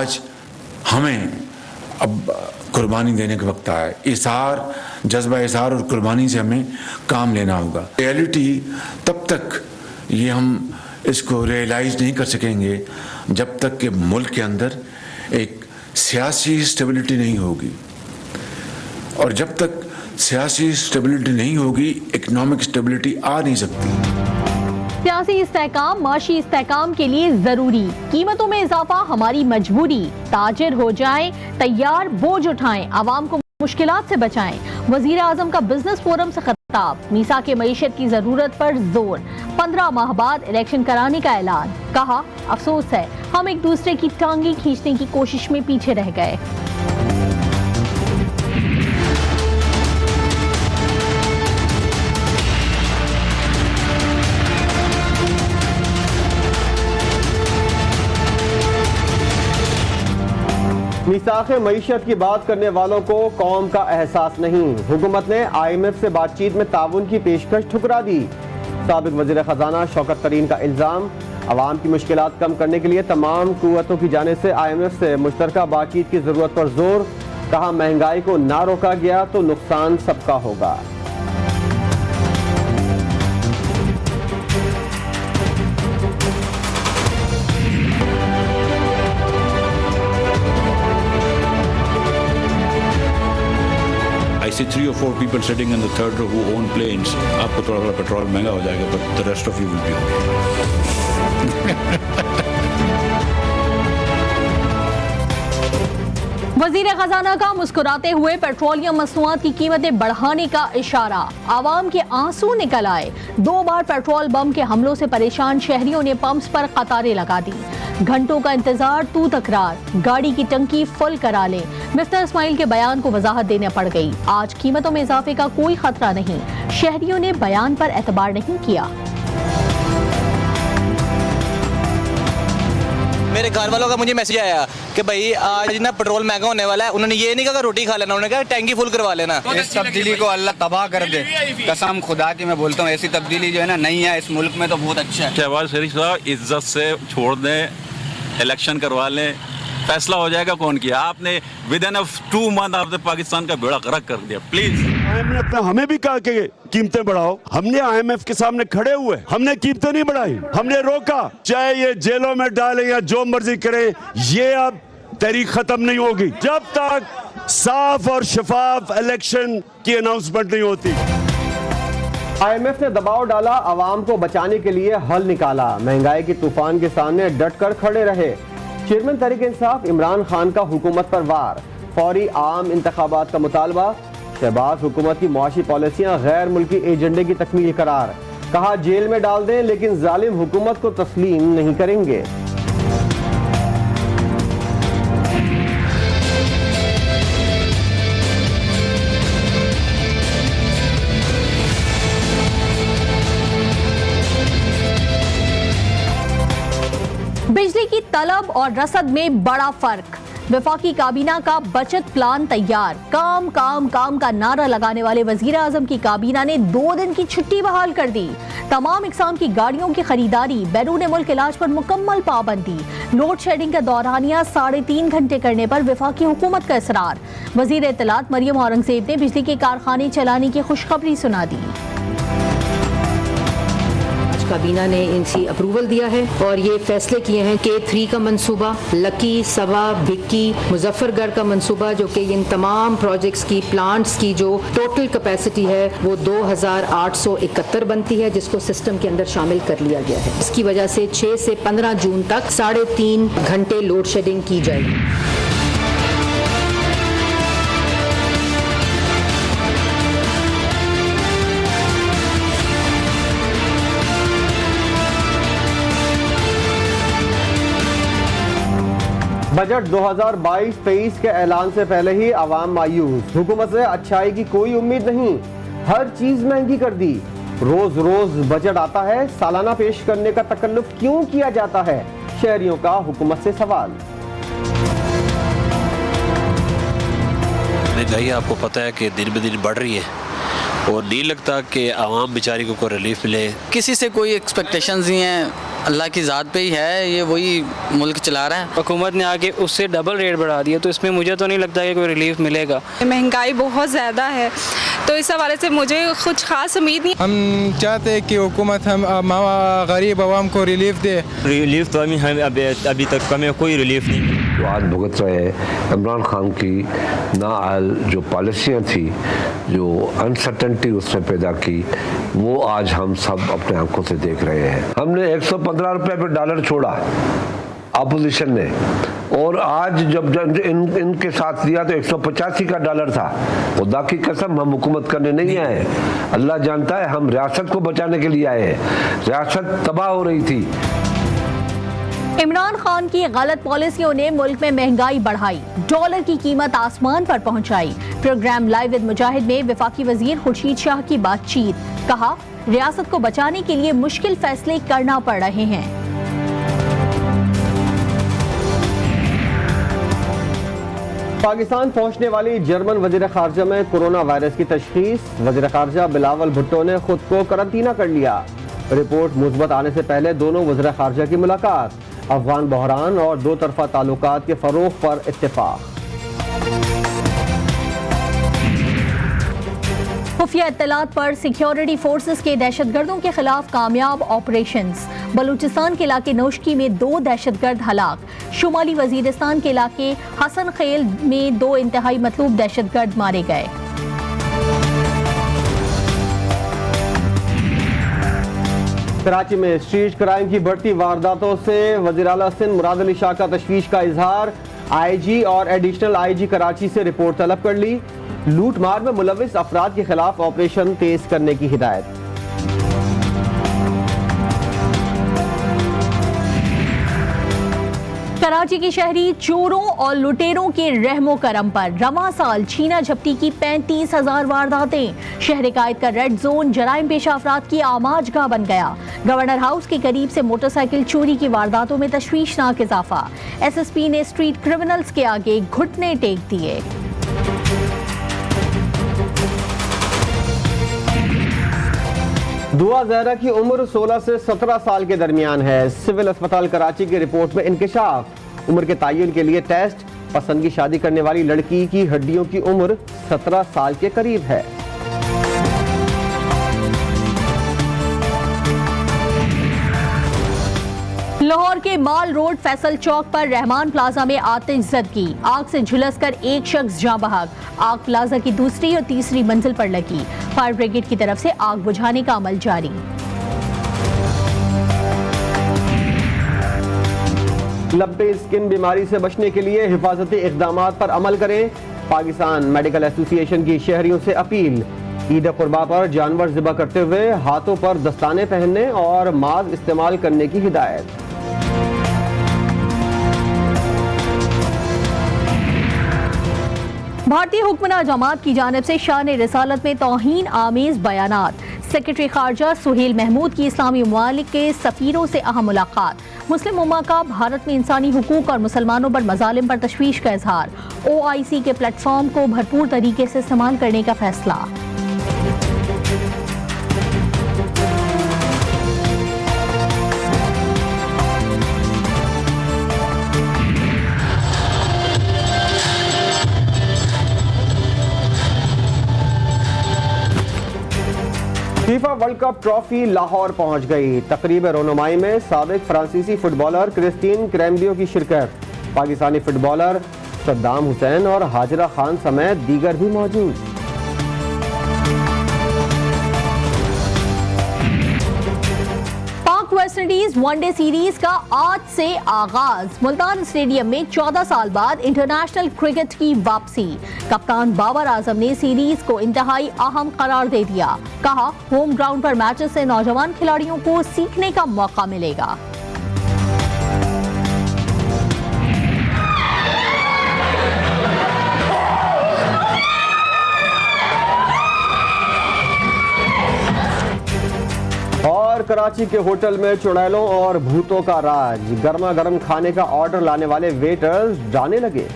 आज हमें अब कुर्बानी देने का वक्त आया है। इसार, जज्बा इसार और कुर्बानी से हमें काम लेना होगा। रियलिटी तब तक ये हम इसको रियलाइज़ नहीं कर सकेंगे जब तक कि मुल्क के अंदर एक सियासी स्टेबिलिटी नहीं होगी, और जब तक सियासी स्टेबिलिटी नहीं होगी इकोनॉमिक स्टेबिलिटी आ नहीं सकती। सियासी इस्तेहकाम माशी इस्तेहकाम के लिए जरूरी, कीमतों में इजाफा हमारी मजबूरी, ताजिर हो जाएं तैयार बोझ उठाएं, आवाम को मुश्किलात से बचाएं। वजीर आजम का बिजनेस फोरम से खिताब, मीसा के मईशत की जरूरत पर जोर, 15 माह बाद इलेक्शन कराने का ऐलान। कहा अफसोस है हम एक दूसरे की टांगे खींचने की कोशिश में पीछे रह गए। मिसाक़े मईशत की बात करने वालों को कौम का एहसास नहीं, हुकूमत ने IMF से बातचीत में ताउन की पेशकश ठुकरा दी। साबिक वज़ीर ख़जाना शौकत तरीन का इल्ज़ाम, अवाम की मुश्किलात कम करने के लिए तमाम कुव्वतों की जानिब से IMF से मुश्तरका बातचीत की ज़रूरत पर जोर। कहा महंगाई को ना रोका गया तो नुकसान सबका होगा। I see 3 or 4 people sitting in the third row who own planes. आपको थोड़ा थोड़ा पेट्रोल महंगा हो जाएगा, but the rest of you will be okay. वजीर खजाना का मुस्कुराते हुए पेट्रोलियम मसनूआत की कीमतें बढ़ाने का इशारा, आवाम के आंसू निकल आए। 2 बार पेट्रोल बम के हमलों से परेशान शहरियों ने पंप्स पर कतारें लगा दी। घंटों का इंतजार तू तकरार, गाड़ी की टंकी फुल करा ले। मिफ्ता इस्माइल के बयान को वजाहत देने पड़ गई। आज कीमतों में इजाफे का कोई खतरा नहीं, शहरियों ने बयान पर एतबार नहीं किया। मेरे घर वालों का मुझे मैसेज आया कि भाई आज ना पेट्रोल महंगा होने वाला है। उन्होंने ये नहीं कहा रोटी खा लेना, उन्होंने कहा टैंकी फुल करवा लेना। इस तब्दीली को अल्लाह तबाह कर दे, कसम खुदा की मैं बोलता हूँ, ऐसी तब्दीली जो है ना नहीं है इस मुल्क में तो बहुत अच्छा है। शहबाज शरीफ साहब इज्जत से छोड़ दें, इलेक्शन करवा लें, फैसला हो जाएगा कौन किया। आपने विद इन 2 मंथ आपने पाकिस्तान का बेड़ा गर्क कर दिया। प्लीज हमें भी कहा कि कीमतें बढ़ाओ, हमने IMF के सामने खड़े हुए, हमने कीमतें नहीं बढ़ाई, हमने रोका। चाहे ये जेलों में डालें या जो मर्जी करें, ये अब तहरीक खत्म नहीं होगी जब तक साफ और शफाफ इलेक्शन की अनाउंसमेंट नहीं होती। IMF ने दबाव डाला, आवाम को बचाने के लिए हल निकाला, महंगाई के तूफान के सामने डट कर खड़े रहे। चेयरमैन तहरीक इंसाफ इमरान खान का हुकूमत पर वार, फौरी आम इंतखाबात का मुतालबा। शहबाज हुकूमत की मुआशी पॉलिसियां गैर मुल्की एजेंडे की तकमील करार। कहा जेल में डाल दें लेकिन जालिम हुकूमत को तस्लीम नहीं करेंगे। बिजली की तलब और रसद में बड़ा फर्क, वफाकी काबीना का बचत प्लान तैयार। काम काम काम का नारा लगाने वाले वजीर आजम की काबीना ने 2 दिन की छुट्टी बहाल कर दी। तमाम इकसाम की गाड़ियों की खरीदारी, बैरून मुल्क इलाज पर मुकम्मल पाबंदी। लोड शेडिंग का दौरानिया 3.5 घंटे करने पर वफाकी हुकूमत का इसरार। वजीर इत्तलात मरियम औरंगजेब ने बिजली के कारखाने चलाने की खुशखबरी सुना दी। काबीना ने इनकी अप्रूवल दिया है और ये फैसले किए हैं कि 3 का मंसूबा, लकी, सबा, भिक्की, मुजफ्फरगढ़ का मंसूबा, जो कि इन तमाम प्रोजेक्ट्स की प्लांट्स की जो टोटल कैपेसिटी है वो 2871 बनती है, जिसको सिस्टम के अंदर शामिल कर लिया गया है। इसकी वजह से 6 से 15 जून तक 3.5 घंटे लोड शेडिंग की जाएगी। बजट 2022-23 के ऐलान से पहले ही आवाम मायूस, हुकूमत से अच्छाई की कोई उम्मीद नहीं, हर चीज महंगी कर दी। रोज रोज बजट आता है, सालाना पेश करने का तकल्लुफ क्यों किया जाता है, शहरियों का हुकूमत से सवाल। महंगाई आपको पता है कि दिन ब दिन बढ़ रही है और नहीं लगता कि आवाम बेचारी को कोई रिलीफ मिले। किसी से कोई एक्सपेक्टेशंस नहीं है, अल्लाह की ज़ात पे ही है, ये वही मुल्क चला रहा है। हुकूमत ने आके उससे डबल रेट बढ़ा दिया, तो इसमें मुझे तो नहीं लगता कि कोई रिलीफ मिलेगा। महंगाई बहुत ज़्यादा है, तो इस हवाले से मुझे कुछ खास उम्मीद नहीं। हम चाहते हैं कि हुकूमत हम गरीब आवाम को रिलीफ दे। रिलीफ तो हमें अभी तक हमें कोई रिलीफ नहीं। जो आज भुगत रहे हैं इमरान खान की नाअहल जो पॉलिसियाँ थी, जो अनसर्टेनिटी उसने पैदा की, वो आज हम सब अपने आंखों से देख रहे हैं। हमने 115 रुपये पे डॉलर छोड़ा अपोजिशन ने, और आज जब इनके साथ दिया तो 185 का डॉलर था। खुदा की कसम हम हुकूमत करने नहीं आए, अल्लाह जानता है हम रियासत को बचाने के लिए आए हैं। रियासत तबाह हो रही थी। इमरान खान की गलत पॉलिसियों ने मुल्क में महंगाई बढ़ाई, डॉलर की कीमत आसमान पर पहुंचाई। प्रोग्राम लाइव विद मुजाहिद में वफाकी वजीर खुर्शीद शाह की बातचीत, कहा रियासत को बचाने के लिए मुश्किल फैसले करना पड़ रहे हैं। पाकिस्तान पहुंचने वाली जर्मन वजीर खारजा में कोरोना वायरस की तशखीस। वजीर खारजा बिलावल भुट्टो ने खुद को करंटीना कर लिया। रिपोर्ट मुस्बत आने से पहले दोनों वजीर खारजा की मुलाकात। अफगान बहरान और दो तरफा ताल्लुकात के फरोग पर इत्तेफाक। खुफिया इत्तलात पर सिक्योरिटी फोर्सेस के दहशतगर्दों के खिलाफ कामयाब ऑपरेशंस। बलूचिस्तान के इलाके नौशकी में 2 दहशतगर्द हलाक। शुमाली वजीरिस्तान के इलाके हसन खेल में 2 इंतहाई मतलूब दहशतगर्द मारे गए। कराची में स्ट्रीट क्राइम की बढ़ती वारदातों से वज़ीर आला सिंध मुराद अली शाह का तशवीश का इजहार। आईजी और एडिशनल आईजी कराची से रिपोर्ट तलब कर ली। लूट मार में मुलविस अफराद के खिलाफ ऑपरेशन तेज करने की हिदायत। कराची के शहरी चोरों और लुटेरों के रहमो करम पर रवा साल छीना झपटी की 35,000 वारदातें। शहर कायद का रेड जोन जराइम पेशा अफराद की आमाजगाह बन गया। गवर्नर हाउस के करीब से मोटरसाइकिल चोरी की वारदातों में तशवीशनाक इजाफा। एसएसपी ने स्ट्रीट क्रिमिनल्स के आगे घुटने टेक दिए। दुआ ज़हरा की उम्र 16 से 17 साल के दरमियान है। सिविल अस्पताल कराची की रिपोर्ट में इंकिशाफ। उम्र के तयन के लिए टेस्ट। पसंद की शादी करने वाली लड़की की हड्डियों की उम्र 17 साल के करीब है। लाहौर के माल रोड फैसल चौक पर रहमान प्लाजा में आतिशज़दगी। आग से झुलसकर एक शख्स जाँ बहक। आग प्लाजा की दूसरी और तीसरी मंजिल पर लगी। फायर ब्रिगेड की तरफ से आग बुझाने का अमल जारी। लंपी स्किन बीमारी से बचने के लिए हिफाजती इक़दामात पर अमल करें। पाकिस्तान मेडिकल एसोसिएशन की शहरियों से अपील। ईद कुर्बा पर जानवर ज़िबा करते हुए हाथों पर दस्ताने पहनने और मास्क इस्तेमाल करने की हिदायत। भारतीय हुक्मरान जमात की जानिब से शान रिसालत में तौहीन आमेज बयानात। सेक्रेटरी खारजा सुहेल महमूद की इस्लामी ममालिक के सफीरों से अहम मुलाकात। मुस्लिम उम्मा का भारत में इंसानी हुकूक और मुसलमानों पर मजालिम पर तशवीश का इजहार। OIC के प्लेटफॉर्म को भरपूर तरीके से इस्तेमाल करने का फैसला। FIFA world cup trophy Lahore पहुंच गई। तकरीब रोनुमाई में साबिक फ्रांसीसी फुटबॉलर क्रिस्टीन क्रैम्बियो की शिरकत। पाकिस्तानी फुटबॉलर सद्दाम हुसैन और हाजरा खान समेत दीगर भी मौजूद। पाक वेस्टइंडीज वनडे सीरीज का आज से आगाज। मुल्तान स्टेडियम में 14 साल बाद इंटरनेशनल क्रिकेट की वापसी। कप्तान बाबर आजम ने सीरीज को इंतहाई अहम करार दे दिया। कहा होम ग्राउंड पर मैचेस से नौजवान खिलाड़ियों को सीखने का मौका मिलेगा। और कराची के होटल में चुड़ैलों और भूतों का राज। गर्मा गर्म खाने का ऑर्डर लाने वाले वेटर्स जाने लगे।